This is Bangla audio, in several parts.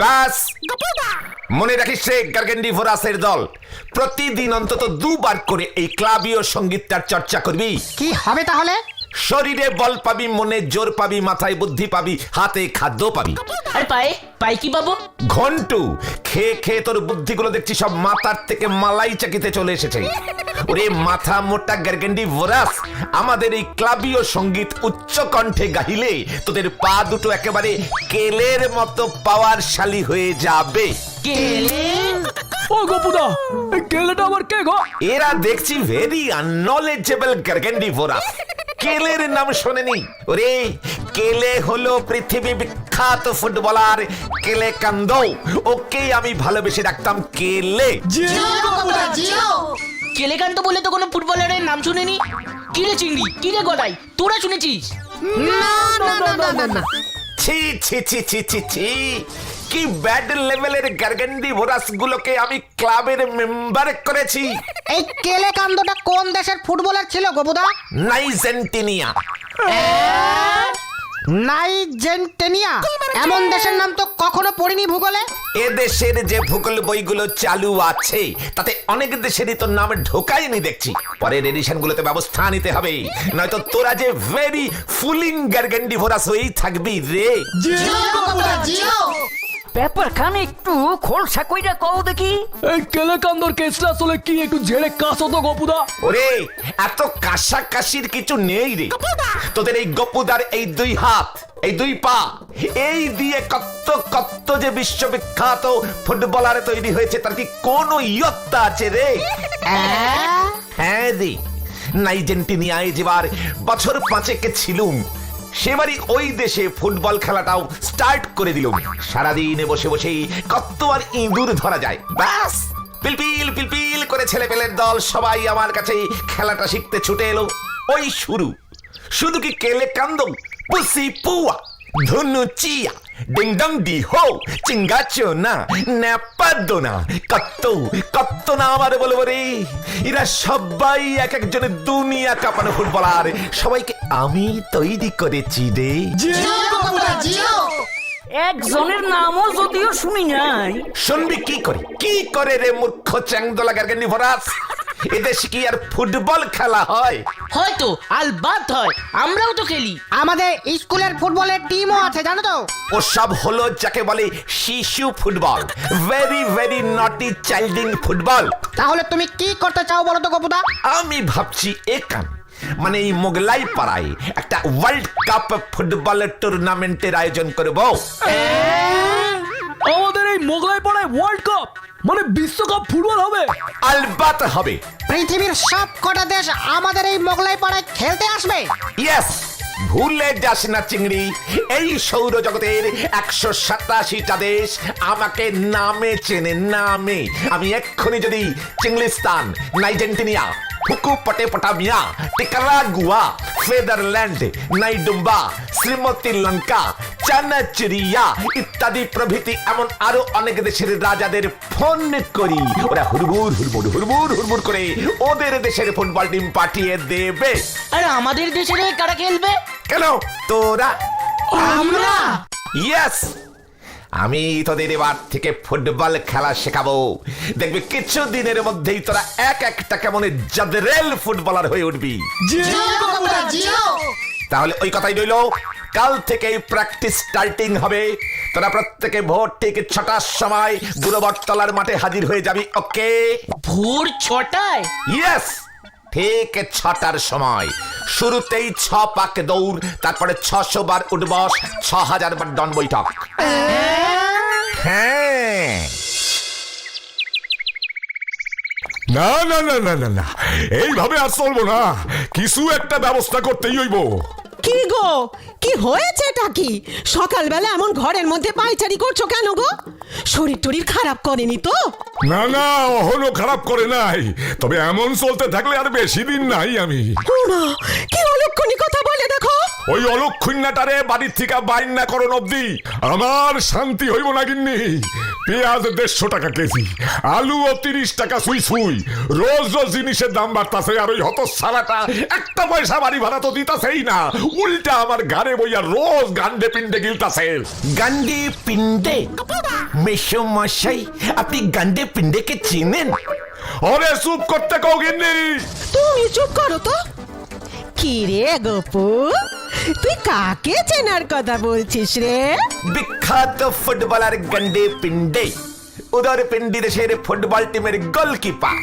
ব্যাস, মনে রাখিস রে গার্গেন্ডিভোরাসের দল, প্রতিদিন অন্তত দুবার করে এই ক্লাবীয় সঙ্গীতটার চর্চা করবি। কি হবে তাহলে? শরীরে বল পাবি, মনে জোর পাবি, মাথায় বুদ্ধি পাবি, হাতে খাদ্য পাবি। আর পায়ে পায়ে কি পাবো? ঘন্টু, খেয়ে খেয়ে তোর বুদ্ধিগুলো দেখছি সব মাথার থেকে মালাই চাকিতে চলে এসেছে। ওরে মাথা মোটা গার্গেন্ডিভোরাস, আমাদের এই ক্লাবীয় সঙ্গীত উচ্চ কণ্ঠে গাইলে তোদের পা দুটো একেবারে কেলের মতো পাওয়ারশালী হয়ে যাবে। কেলে? ও গোপুদা, এই কেলেটা আবার কে গো? এরা দেখছি ভেরি আননলেজেবল গার্গেন্ডিভোরাস, কেলের নাম শোনেনি? ওরে কেলে হলো পৃথিবী বিখ্যাত ফুটবলার কেলে কান্দো, ওকে আমি ভালোবেসে রাখতাম কেলে। কেলেকান্ত বলে তো কোনো ফুটবলারের নাম শুনিনি। কিরে চিংড়ি, কিরে গদাই, তোরা শুনেছিস? ছি ছি ছি ছি ছি ছি, কি ব্যাড লেভেলের গার্গেন্ডিভোরাস গুলোকে আমি ক্লাবের মেম্বার করেছি। এই কেলে কান্দটা কোন দেশের ফুটবলার ছিল গোপুদা? নাইজেন্টিনিয়া। নাইজেন্টিনিয়া? এমন দেশের নাম তো কখনো পড়িনি ভূগোলে। এ দেশের যে ভূগোল বইগুলো চালু আছে তাতে অনেক দেশেরই তো নাম ঢোকায়নি দেখছি। পরের এডিশন গুলোতে ব্যবস্থা নিতে হবে, নয়তো তোরা যে ভেরি ফুলিং গার্গেন্ডিভোরাস হয়েই থাকবি রে। ব্যাপার খানে একটু খোলসা কইরা কও দেখি। এই কেলে কান্দর কেসটা আসলে কি, একটু ঝেড়ে কাশো তো গোপুদা। ওরে এত কাশাকাশির কিছু নেই রে, তোদের এই গপুদার এই দুই হাত, এই দুই পা, এই দিয়ে কত কত যে বিশ্ববিখ্যাত ফুটবলার তৈরি হয়েছে তার কি কোন ইয়ত্তা আছে রে? হ্যাঁ রে, নাইজেন্টিনিয়ায় যেবার বছর 5 ছিলুম, সেবারই ওই দেশে ফুটবল খেলাটাও স্টার্ট করে দিলুম। সারাদিন বসে বসেই কত আর ইঁদুর ধরা যায়। ব্যাস, পিলপিল পিলপিল করে ছেলে পেলের দল সবাই আমার কাছে খেলাটা শিখতে ছুটে এলো। ওই শুরু। শুধু কি কেলে কান্দো, পুসি পুয়া, ধুনু চিয়া, ডিংডং ডি হো, চিঙ্গাচো না, নেপাদো না, কত কত না আমার বলবো রে। এরা সবাই এক একজনের দুনিয়া কাঁপানো ফুটবলার, সবাইকে আমি তৈরি করেছি রে। একজনের নামও যদিও শুনি নাই। শুনবি কি করে, কি করে রে মূর্খ চ্যাংদোলা গার্গেন্ডিভোরাস? এদেশে কি আর ফুটবল খেলা হয়? হয়তো, আলবাত হয়, আমরাও তো খেলি। আমাদের স্কুলের ফুটবলের টিমও আছে জানো তো। ওসব হলো যাকে বলে শিশু ফুটবল, ভেরি ভেরি নটি চাইল্ডিং ফুটবল। তাহলে তুমি কি করতে চাও বলো তো গোপুদা? আমি ভাবছি একান, মানে এই মোগলাই পাড়ায় একটা ওয়ার্ল্ড কাপ ফুটবল টুর্নামেন্টের আয়োজন করব। আমাদের এই মোগলাই পাড়ায় ওয়ার্ল্ড কাপ মানে বিশ্বকাপ ফুটবল হবে? আলবাত হবে। পৃথিবীর সব কটা দেশ আমাদের এই মোগলাই পাড়ায় খেলতে আসবে? ইয়েস, ভুলে যাস না চিংড়ি, এই সৌরজগতের 187টা দেশ আমাকে নামে চেনে, নামে। আমি এক্ষুনি যদি চিংলিস্তান, নাইজেন্টিনিয়া, ফুকু পটে পটামিয়া, টিকারাগুয়া, ফেদারল্যান্ড, নাইডুম্বা, শ্রীমতী লঙ্কা, চানাচুরিয়া ইত্যাদি প্রভৃতি এমন আরো অনেক দেশের রাজাদের ফোন করি, ওরা হুড়মুড় হুড়মুড় হুড়মুড় হুড়মুড় করে ওদের দেশের ফুটবল টিম পাঠিয়ে দেবে। আর আমাদের দেশের হয়ে কারা খেলবে? কেন তোরা? আমরা? ইয়েস, আমি তোদের এবার থেকে ফুটবল খেলা শেখাবো। দেখবি কিছু দিনের মধ্যেই তোরা এক একটা কেমন জাদরেল ফুটবলার হয়ে উঠবি। তাহলে ওই কথাই রইলো, কাল থেকে প্র্যাকটিস স্টার্টিং হবে। তোরা প্রত্যেকে ভোর ঠিক 6টার সময় বুড়োবটতলার মাঠে হাজির হয়ে যাবি। ওকে? ভোর 6টায়? ইয়েস, ঠিক 6টার সময়। শুরুতেই 6 পাক দৌড়, তারপরে 600 বার উঠবস, 6000 বার দন বৈঠক। হ্যাঁ, না না না না না না, এইভাবে আর চলবো না, কিছু একটা ব্যবস্থা করতেই হইব। কি গো, কি হয়েছে? এটা কি সকালবেলা এমন ঘরের মধ্যে পায়চারি করছো কেন গো? শরীর টরীর খারাপ করেনি তো? না না, অহনো খারাপ করে নাই, তবে এমন চলতে থাকলে আর বেশি দিন নাই আমি। ওমা, কি অলক্ষণী কথা বলে দেখো। ওই অলক্ষণ্যাটারে বাড়ির থেকে বাইর না করন অব্দি আমার শান্তি হইব না গিন্নি। পেঁয়াজ 150 টাকা কেজি, আলু 30 টাকা সুই সুই, রোজ রোজ জিনিসের দাম বাড়তাছে, আর ওই হতচ্ছাড়াটা একটা পয়সা বাড়ি ভাড়া তো দিতাছেই না, উল্টা আমার গানে বইয়া রোজ গান্ডে পিন্ডে গিলতাছে। গান্ডে পিণ্ডে মেশো মশাই, আপনি গান্ডে পিণ্ডেকে চেনেন? ওরে চুপ করতে কও গিন্নি। তুমি চুপ করো তো। কি রে গপু, তুই কাকে চেনার কথা বলছিস রে? বিখ্যাত ফুটবলার গান্ডে পিণ্ডে, উদর পিন্ডি দেশের ফুটবল টিমের গোলকিপার।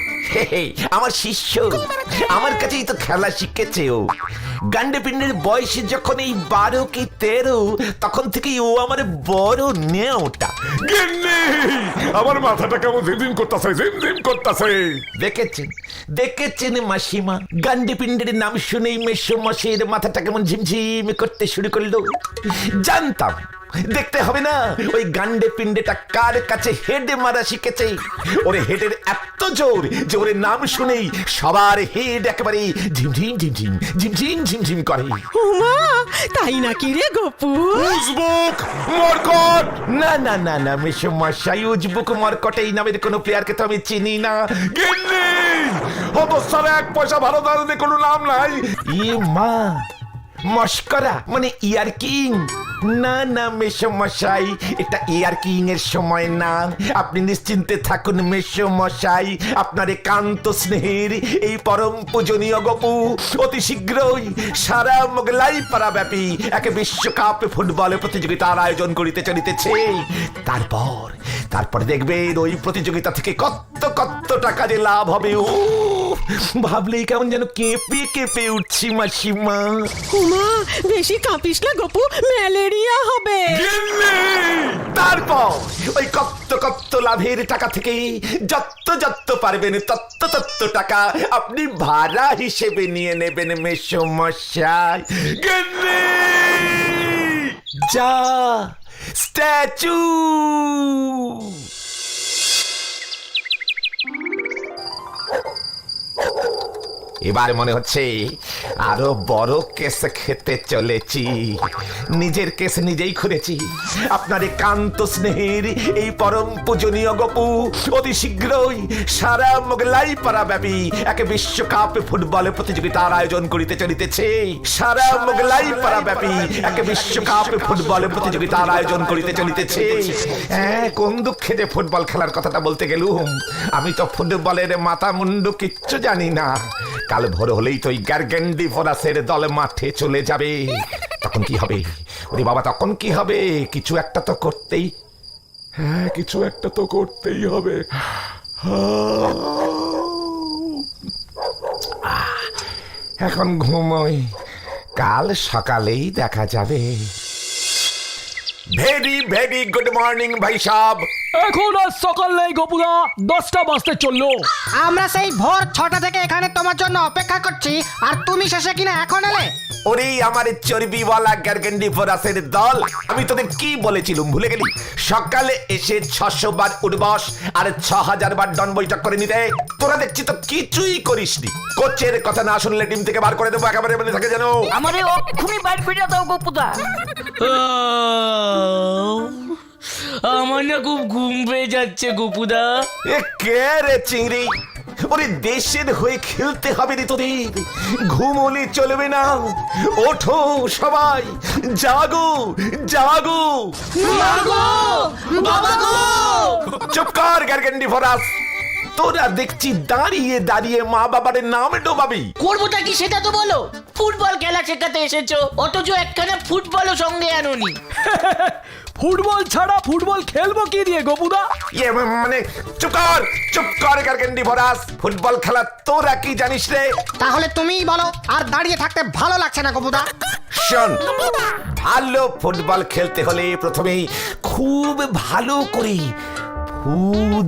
আমার শিষ্য, আমার কাছেই তো খেলা শিখেছে ও। গান্ডে পিন্ডের বয়স যখন এই 12 কি 13, তখন থেকেই ও আমার বড় নেওটা। গিন্নি আমার মাথাটা কেমন ঝিমঝিম করতেছে, ঝিমঝিম করতেছে। দেখেছেন দেখেছেন মাসিমা, গান্ডে পিন্ডের নাম শুনেই মেশো মশের মাথাটা কেমন ঝিমঝিম করতে শুরু করলো। জানতাম দেখতে হবে না ওই গান্ডে পিন্ডেটা কার কাছে হেড মারা শিখেছে। ওরে হেডের এত জোর যে ওরে নাম শুনেই সবার হেড একেবারে ঝিমঝিম ঝিমঝিম ঝিমঝিম ঝিমঝিম করে। উমা, তাই নাকি রে গপু? উজবুক মরকট। না না না না মেশো মশাই, উজবুক মরকট এই নামের কোনো প্লেয়ারকে তো আমি চিনি না। গিন্নি অবস্থার 1 পয়সা ভালো দাঁড়াতে কোনো নাম নাই। ইয়ে মা, মস্করা মানে ইয়ার কিং? না না মেশো মশাই, এটা ইয়ার কিং এর সময় না। আপনি নিশ্চিন্তে থাকুন মেশো মশাই, আপনার একান্ত স্নেহের এই পরম পূজনীয় গপু অতি শীঘ্রই সারা মোগলাই পাড়া ব্যাপী এক বিশ্বকাপ ফুটবল প্রতিযোগিতার আয়োজন করিতে চলিতেছে। তারপর দেখবেন ওই প্রতিযোগিতা থেকে কত কত টাকা যে লাভ হবে। ও ভাবলেই কেমন যেন কেঁপে কেঁপে উঠছি মাসিমা। উমা, বেশি কাঁপিস না গপু, ম্যালেরিয়া হবে। তারপর ওই কত কত লাভের টাকা থেকে যত পারবেন তত টাকা আপনি ভাড়া হিসেবে নিয়ে নেবেন মেশো মশাই। যা স্ট্যাচু। এবার মনে হচ্ছে আরো বড় কেস খেতে চলেছি। নিজের কেস নিজেই খুঁড়েছি। আপনার একান্ত স্নেহের এই পরম পূজনীয় গপু অতি শীঘ্রই সারা মোগলাই পাড়া ব্যাপী এক বিশ্বকাপ ফুটবল প্রতিযোগিতার আয়োজন করিতে চলিতেছে। সারা মোগলাই পাড়া ব্যাপী এক বিশ্বকাপ ফুটবল প্রতিযোগিতার আয়োজন করিতে চলিতেছে। হ্যাঁ, কোন দুঃখে যে ফুটবল খেলার কথাটা বলতে গেলুম। আমি তো ফুটবলের মাথা মুন্ডু কিচ্ছু জানি না। কাল ভোর হলেই তো গার্গেন্ডি ফরাসের দল মাঠে চলে যাবে। তখন কি হবে? ওরে বাবা, তখন কি হবে? কিছু একটা তো করতেই, হ্যাঁ কিছু একটা তো করতেই হবে। এখন ঘুমোই, কাল সকালেই দেখা যাবে। ভেরি ভেরি গুড মর্নিং ভাই সাহেব। এখন আর সকাল নেই গোপুদা, 10টা বাজতে চললো। আমরা সেই ভোর 6টা থেকে এখানে তোমার জন্য অপেক্ষা করছি, আর তুমি শেষে কিনা এখন এলে? ওরে আমার চর্বিওয়ালা গার্গেন্ডি ফরাসের দল, আমি তোদের কি বলেছিলাম ভুলে গেলি? সকালে এসে 600 বার উঠবস আর 6000 বার ডন বৈঠক করে নিতে। তোরা দেখছি তো কিছুই করিসনি। কোচের কথা না শুনলে টিম থেকে বার করে দেবো একেবারে, মনে থাকে যেন। আমারে অক্ষুনি বাইর করে দাও গোপুদা। আমার না খুব ঘুম পেয়ে যাচ্ছে গপুদা। এ কে রে চিংড়ি? ওরে দেশের হয়ে খেলতে হবে রে তোদের, ঘুমোলে চলবে না। ওঠো সবাই, জাগো জাগো। চুপ কর গার্গেন্ডি ফরাস, তোরা দেখছি দাঁড়িয়ে দাঁড়িয়ে মা বাবার নাম ডোবাবি। করবোটা কি সেটা তো বলো। ফুটবল খেলা শেখাতে এসেছো, অথচ একখানা ফুটবলও সঙ্গে আনোনি। ফুটবল ছাড়া ফুটবল খেলবো কি দিয়ে গোপুদা? ইয়ে মানে চুপ কর গার্গেন্ডি ফরাস, ফুটবল খেলা তোরা কি জানিস রে? তাহলে তুমিই বলো, আর দাঁড়িয়ে থাকতে ভালো লাগছে না গপুদা। শোন, ভালো ফুটবল খেলতে হলে প্রথমেই খুব ভালো করে ফু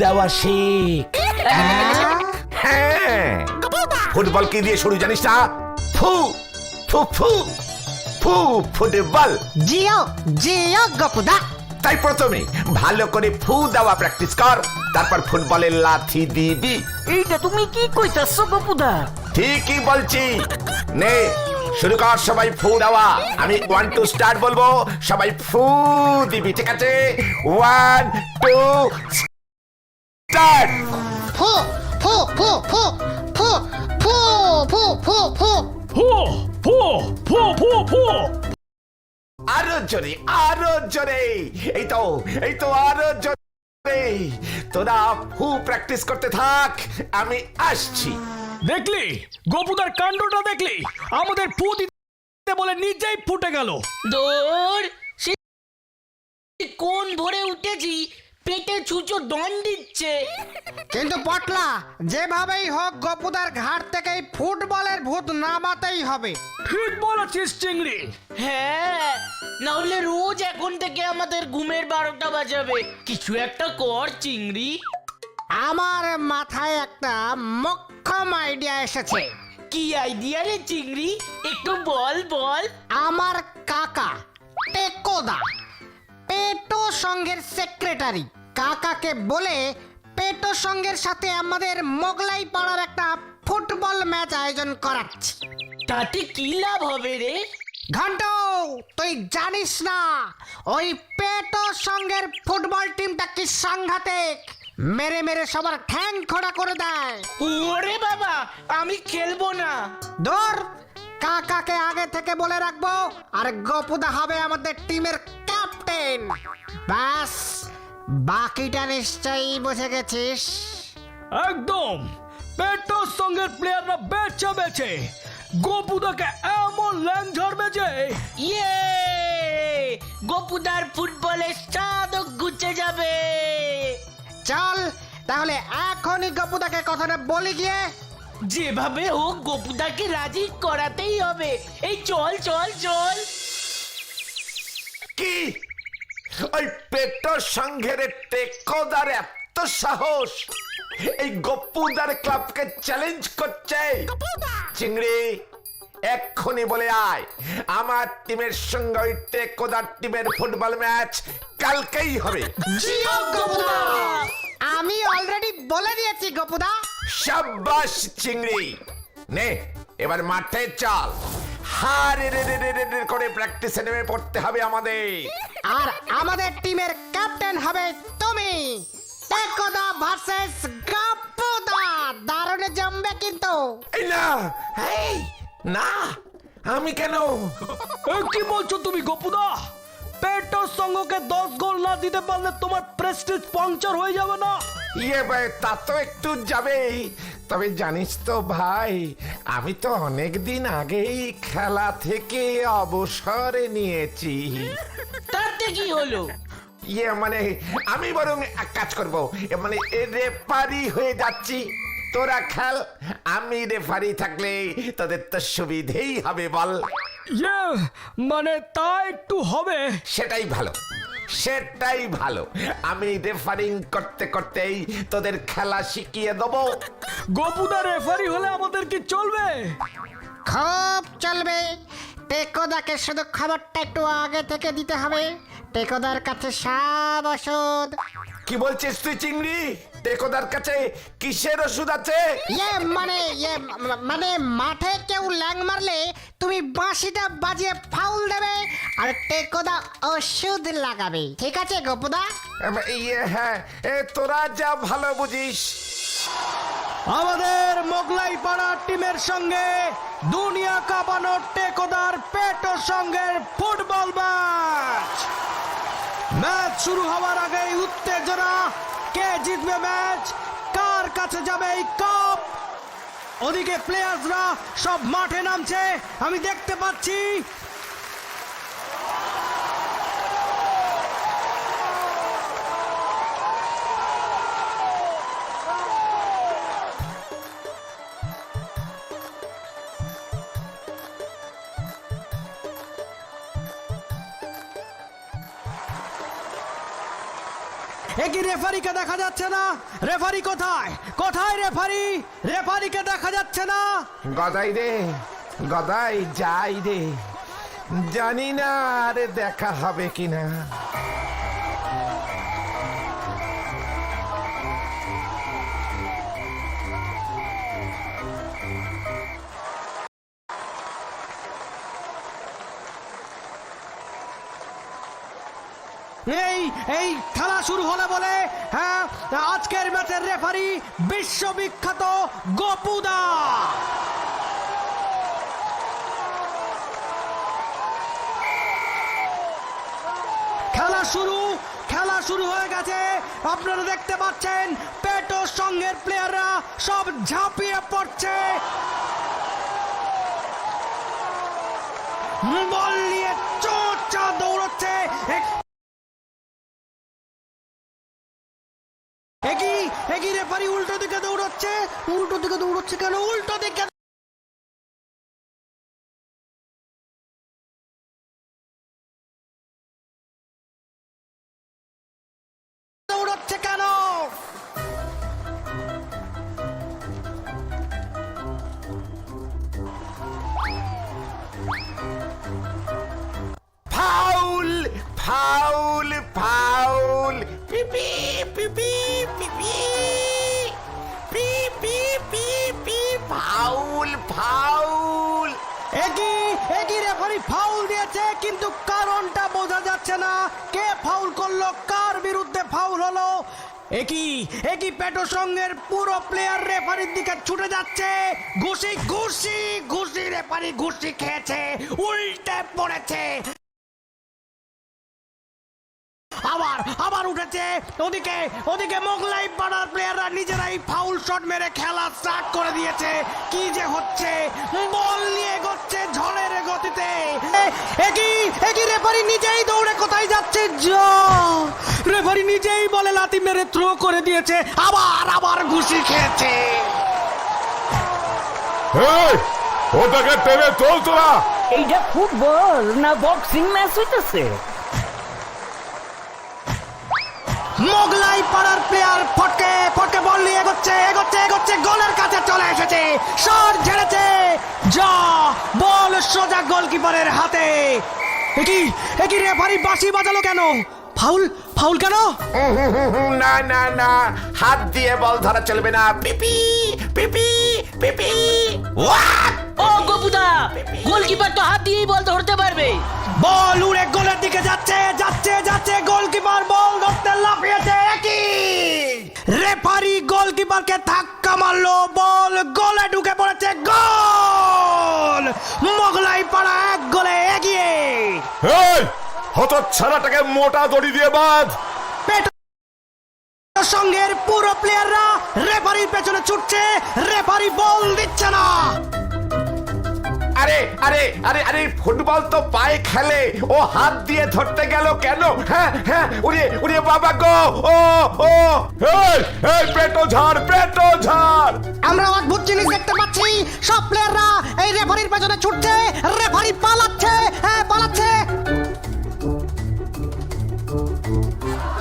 দেওয়া শেখ। হ্যাঁ, ফুটবল কি দিয়ে শুরু জানিস না? ফু ফু ফু ফু, ফুটবল। জিও জিও গপুদা। তাই প্রথমে ভালো করে ফু দেওয়া প্র্যাকটিস কর, তারপর ফুটবলের লাথি দিবি। এইটা তুমি কি কইতাছো গোপুদা? ঠিকই বলছি। নে শুরু কর, সবাই ফু দেওয়া। আমি 1 2 স্টার্ট বলবো, সবাই ফু দিবি, ঠিক আছে? 1 2 স্টার্ট। ফু ফু ফু ফু ফু ফু ফু ফু ফু হো ফু ফু ফু ফু আরো জোরে, আরো জোরে। এই তো আরো জোরে। তোরা হু প্র্যাকটিস করতে থাক, আমি আসছি। দেখলি গোপুদার কাণ্ডটা দেখলি, আমাদের ফু দিতে বলে নিজেই ফুটে গেল। দৌড় সে কোন ভরে উঠেছি, পেটে ছুঁচো দন দিচ্ছে। কিন্তু পটলা, যেভাবেই হোক গপুদার ঘাট থেকে এই ফুটবলের ভূত নামাতেই হবে। ঠিক বলেছিস চিংড়ি। হ্যাঁ, না হলে রোজ এখন থেকে আমাদের ঘুমের 12টা বাজাবে। কিছু একটা কর চিংড়ি। আমার মাথায় একটা মোক্ষম আইডিয়া এসেছে। কি আইডিয়া রে চিংড়ি, একটু বল বল। আমার কাকা টেকোদা, পেটো সংঘের সেক্রেটারি, কাকাকে বলে পেটো সংঘের সাথে আমাদের মোগলাই পাড়ার একটা ফুটবল ম্যাচ আয়োজন করাচ্ছি। তাতে কি লাভ হবে রে? ঘন্টো, তুই জানিস না ওই পেটো সংঘের ফুটবল টিমটা কি সাংঘাতিক, মেরে মেরে সবার ঠ্যাং খোড়া করে দেয়। ওরে বাবা, আমি খেলবো না। দূর, কাকাকে আগে থেকে বলে রাখবো, আর গপুদা হবে আমাদের টিমের ক্যাপ্টেন। ব্যাস, বাকিটা নিশ্চয়ই বুঝে গেছিস। একদম পেটোর সঙ্গের প্লেয়াররা বেছে বেছে গোপুদাকে এমন ল্যাং ঝাড়বে যে ইয়ে, গোপুদার ফুটবলের স্বাদও ঘুচে যাবে। চল তাহলে এখনই গপুদাকে কথাটা বলি গিয়ে। যেভাবে হোক গোপুদাকে রাজি করাতেই হবে। এই চল চল চল। কি ওই পেটো সংঘের টেকোদার এত সাহস এই গপ্পুদার ক্লাবকে চ্যালেঞ্জ করছে? চিংড়ি, এক্ষুনি বলে আয়, আমার টিমের সঙ্গে ওই টেকোদার টিমের ফুটবল ম্যাচ কালকেই হবে। আমি অলরেডি বলে দিয়েছি গপুদা। শাবাশ চিংড়ি, নে এবার মাঠে চল। হারে রে রে রে রে রে করে প্র্যাকটিসে নেমে পড়তে হবে আমাদের। আর আমাদের টিমের ক্যাপ্টেন হবে তুমি। টেকোদা ভার্সেস গপুদা, দারুণে জমবে কিন্তু। এই না, এই না, আমি কেন? এ কি বলছো তুমি গোপুদা? পেটোর সঙ্গকে 10 গোল না দিতে পারলে তোমার প্রেস্টিজ পাংচার হয়ে যাবে না? ইয়ে ভাই, তা তো একটু যাবেই, তবে জানিস তো ভাই, আমি তো অনেক দিন আগেই খেলা থেকে অবসর নিয়েছি। তাতে কি হলো? ইয়ে মানে আমি বরং এক কাজ করব, মানে রেফারি হয়ে যাচ্ছি। তোরা খেল, আমি রেফারি থাকলে তোদের তো সুবিধেই হবে বল। ইয়ে মানে তা একটু হবে। সেটাই ভালো, সেটাই ভালো। আমি রেফারিং করতে করতেই তোদের খেলা শিখিয়ে দেবো। গোপুদা রেফারি হলে আমাদের কি চলবে? খুব চলবে। টেকোদাকে শুধু খবরটা একটু আগে থেকে দিতে হবে। টেকোদার কাছে সব ওষুধ। কি বলছিস তুই চিংড়ি? টেকোদার কাছে কিসের ওষুধ আছে? মানে মাঠে কেউ ল্যাং মারলে তুমি বাঁশিটা বাজিয়ে ফাউল দেবে, আর টেকোদা ওষুধ লাগাবে। ঠিক আছে গপুদা? ইয়ে হ্যাঁ, তোরা যা ভালো বুঝিস। আমাদের মোগলাই পাড়া টিমের সঙ্গে দুনিয়া কাঁপানো টেকোদার পেটোর সঙ্গে ফুটবল ম্যাচ। ম্যাচ শুরু হওয়ার আগেই উত্তেজনা। কে জিতবে ম্যাচ? কার কাছে যাবে এই কাপ? ওদিকে প্লেয়ার্সরা সব মাঠে নামছে, আমি দেখতে পাচ্ছি। একই রেফারিকে দেখা যাচ্ছে না। রেফারি কোথায়? কোথায় রেফারি? রেফারিকে দেখা যাচ্ছে না। গদাই রে, গদাই যাই রে, জানি না আরে দেখা হবে কিনা। এই খেলা শুরু হলে বলে, হ্যাঁ, আজকের ম্যাচের রেফারি বিশ্ববিখ্যাত গপুদা। খেলা শুরু হয়ে গেছে। আপনারা দেখতে পাচ্ছেন পেটোর সঙ্গের প্লেয়াররা সব ঝাঁপিয়ে পড়ছে, বল নিয়ে চোচা দৌড়চ্ছে। একই রেফারি উল্টো দিকে দৌড়চ্ছে কেন? উল্টো দিকে দৌড়চ্ছে কেন? ফাউল ফাউল ফাউল পিপি পিপি পিপি পিপি পিপি ফাউল ফাউল। একই রেফারি ফাউল দিয়েছে, কিন্তু কারণটা বোঝা যাচ্ছে না। কে ফাউল করলো, কার বিরুদ্ধে ফাউল হলো? একই পেটোর সঙ্গের পুরো প্লেয়ার রেফারির দিকে ছুটে যাচ্ছে। ঘুষি রেফারি ঘুষি খেয়েছে, উল্টে পড়েছে। আবার উঠেছে। ওদিকে মোগলাই পাড়ার প্লেয়াররা নিজেরাই ফাউল শট মেরে খেলা স্টার্ট করে দিয়েছে। কি যে হচ্ছে, বল নিয়ে এগোচ্ছে ঝড়ের গতিতে। একই রেফারি নিজেই দৌড়ে কোথায় যাচ্ছে, রেফারি নিজেই বলে লাথি মেরে থ্রো করে দিয়েছে। আবার ঘুষি খেয়েছে। ওটাকে টেনে তোল তোরা। এইটা ফুটবল না বক্সিং ম্যাচ হইতেছে? মোগলাই পাড়ার প্লেয়ার ফটকে বল নিয়ে এগোচ্ছে গোলের কাছে চলে এসেছে। শট ঝেড়েছে, বল সোজা গোলকিপারের হাতে। একই রেফারি বাঁশি বাজালো কেন? ফাউল কেন? না না না, হাত দিয়ে বল ধরা চলবে না। পিপি পিপি পিপি। ও গোপুদা, গোলকিপার তো হাত দিয়েই বল ধরতে পারবে। বল উড়ে গোলের দিকে যাচ্ছে। গোলকিপার বল ধরতে লাফিয়েছে। রেফারি গোলকিপারকে ধাক্কা মারলো, বল গোলে ঢুকে পড়েছে। গোল! মোগলাই পাড়া 1 গোলে এগিয়ে। হতচ্ছাড়াটাকে মোটা দড়ি দিয়ে বাঁধ। পেটোর সঙ্গের পুরো প্লেয়াররা রেফারির পেছনে ছুটছে, রেফারি বল দিচ্ছে না। আরে আরে আরে আরে ফুটবল তো পায়ে খেলে, ও হাত দিয়ে ধরতে গেল কেন? হ্যাঁ উড়ে বাবা গো। ও পেটো ঝাড়। আমরা অদ্ভুত জিনিস দেখতে পাচ্ছি। সব প্লেয়াররা এই রেফারির পেছনে ছুটছে, রেফারি পালাচ্ছে।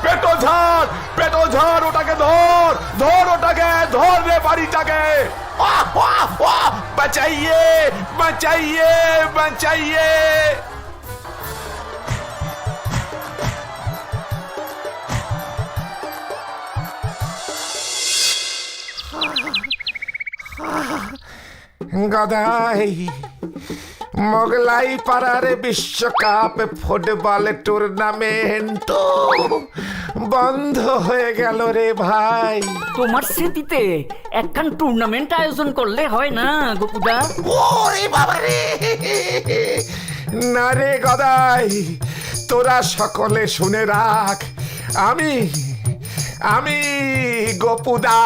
পেটো ঝাড়, ওটাকে ধর ওটাকে ধর রেফারিটাকে। বাঁচাইয়ে। গদাই, মোগলাই পাড়ার বিশ্বকাপ ফুটবল টুর্নামেন্ট বন্ধ হয়ে গেল রে ভাই। তোমার স্মৃতিতে একখান টুর্নামেন্ট আয়োজন করলে হয় না গোপুদা? ওরে বাবা রে, না রে গদাই, তোরা সকলে শুনে রাখ। আমি গোপুদা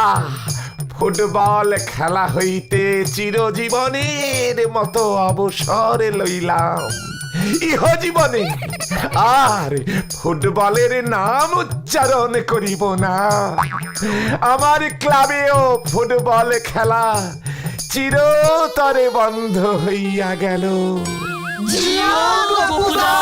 ফুটবল খেলা হইতে চিরজীবনের মতো অবসর লইলাম। ইহজীবনে আর ফুটবলের নাম উচ্চারণ করিব না। আমার ক্লাবেও ফুটবল খেলা চিরতরে বন্ধ হইয়া গেল। গোপুদা!